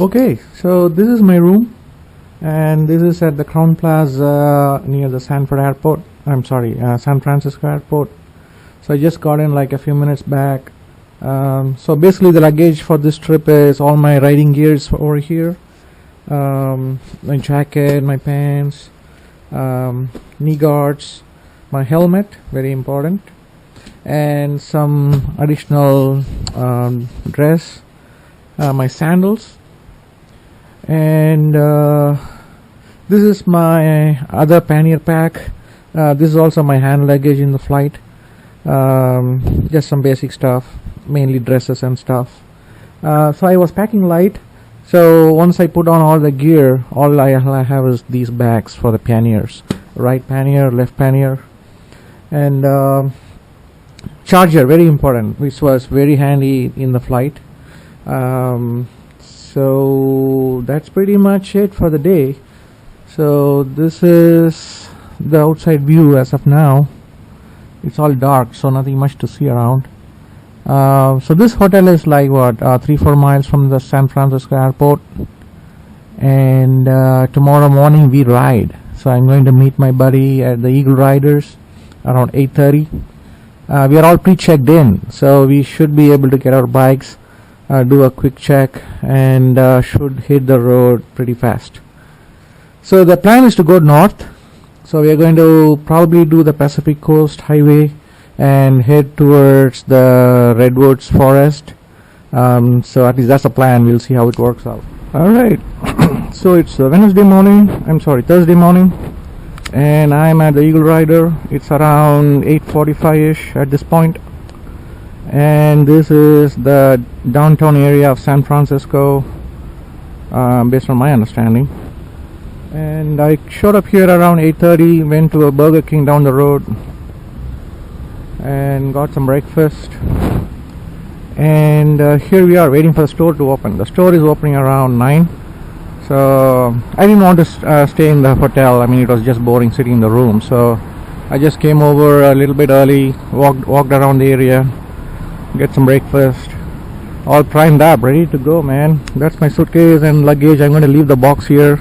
Okay, so this is my room, and this is at the Crown Plaza near the Sanford Airport. I'm sorry, San Francisco Airport. So I just got in like a few minutes back. So basically, the luggage for this trip is all my riding gears over here, my jacket, my pants, knee guards, my helmet, very important, and some additional dress, my sandals. And this is my other pannier pack. This is also my hand luggage in the flight. Just some basic stuff, mainly dresses and stuff. So I was packing light. So once I put on all the gear, all I have is these bags for the panniers: right pannier, left pannier, and charger, very important, which was very handy in the flight. So that's pretty much it for the day. So this is the outside view as of now. It's all dark, so nothing much to see around. So this hotel is like what, 3-4 miles from the San Francisco Airport, and tomorrow morning we ride. So I'm going to meet my buddy at the Eagle Riders around 8:30. We are all pre-checked in, so we should be able to get our bikes, do a quick check, and should hit the road pretty fast. So the plan is to go north. So we are going to probably do the Pacific Coast Highway and head towards the Redwoods Forest. So at least that's the plan. We'll see how it works out. Alright, so it's Thursday morning, and I'm at the Eagle Rider. It's around 8:45ish at this point. And this is the downtown area of San Francisco, based on my understanding. And I showed up here around 8:30, went to a Burger King down the road and got some breakfast. And here we are waiting for the store to open. The store is opening around 9. So I didn't want to stay in the hotel. I mean, it was just boring sitting in the room. So I just came over a little bit early, walked around the area, get some breakfast, all primed up, ready to go, man. That's my suitcase and luggage. I'm going to leave the box here,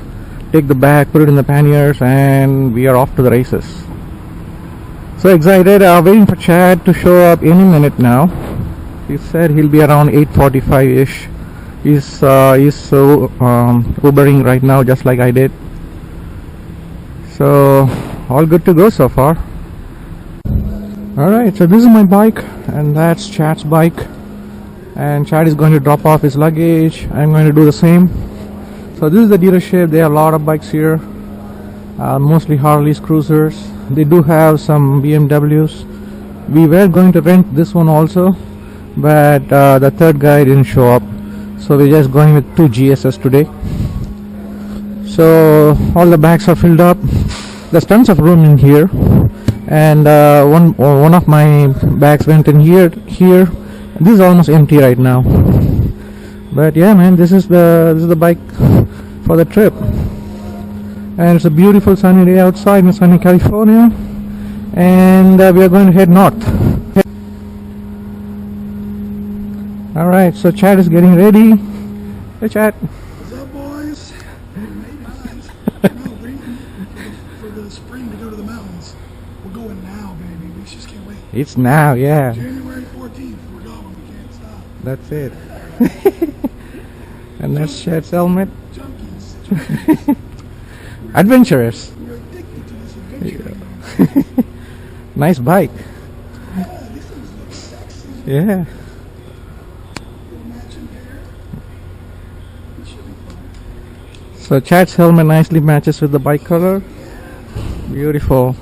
take the bag, put it in the panniers, and we are off to the races. So excited. Waiting for Chad to show up any minute now. He said he'll be around 8:45ish. He's Ubering right now, just like I did. So all good to go so far. Alright, so this is my bike, and that's Chad's bike, and Chad is going to drop off his luggage. I'm going to do the same. So this is the dealership. There are a lot of bikes here, mostly Harleys, cruisers. They do have some BMWs. We were going to rent this one also, but the third guy didn't show up, so we're just going with 2 GSs today. So all the bags are filled up. There's tons of room in here, and one of my bags went in here. This is almost empty right now. But yeah, man, this is the bike for the trip, and it's a beautiful sunny day outside in sunny California, and we are going to head north. All right, so Chad is getting ready. Hey, Chad. What's up, boys? We made it, guys. No, waiting for the spring to go to the mountains. We're going now, baby. We just can't wait. It's now, yeah. January 14th, we're going. We can't stop. That's it. And that's Chad's helmet. Junkies. Adventurous. We're addicted to this adventure. Yeah. Nice bike. Yeah, these things look sexy. Yeah. Little matching pair. It should be fun. So Chad's helmet nicely matches with the bike color. Beautiful.